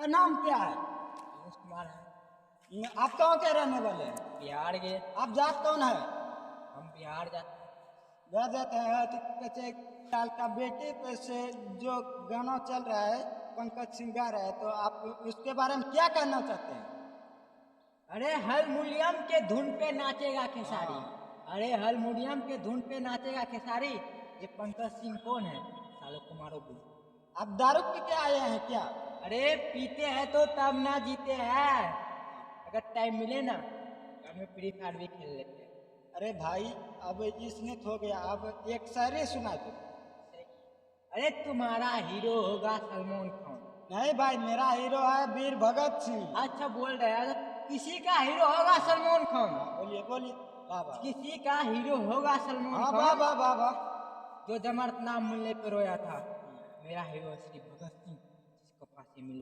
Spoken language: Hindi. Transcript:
नाम क्या है? पीयूष कुमार है। आप कहाँ के रहने वाले हैं? बिहार के। आप जात कौन है? हम बिहार जाते घर जाते हैं तो कैसे साल का बेटे पे से जो गाना चल रहा है पंकज सिंह गा रहा है, तो आप उसके बारे में क्या कहना चाहते हैं? अरे हारमोनियम के धुन पे नाचेगा खेसारी। अरे हारमोनियम के धुन पे नाचेगा खेसारी। ये पंकज सिंह कौन है? सालो कुमारों को। आप दारू पी के आए हैं क्या? अरे पीते हैं तो तब ना जीते हैं। अगर टाइम मिले ना तो हमें फ्री फायर भी खेल लेते हैं। अरे भाई अब इसने हो गया, अब एक शायरी सुना दो। अरे तुम्हारा हीरो होगा सलमान खान। नहीं भाई, मेरा हीरो है वीर भगत सिंह। अच्छा बोल रहे हैं किसी का हीरो होगा सलमान खान। बोलिए बोलिए। वाह वाह। किसी का हीरो होगा सलमान हाँ वाह खान वाह वाह वाह। जो जमरत नाम मिलने पे रोया था। मेरा हीरो श्री भगत सिंह जिसको फांसी मिल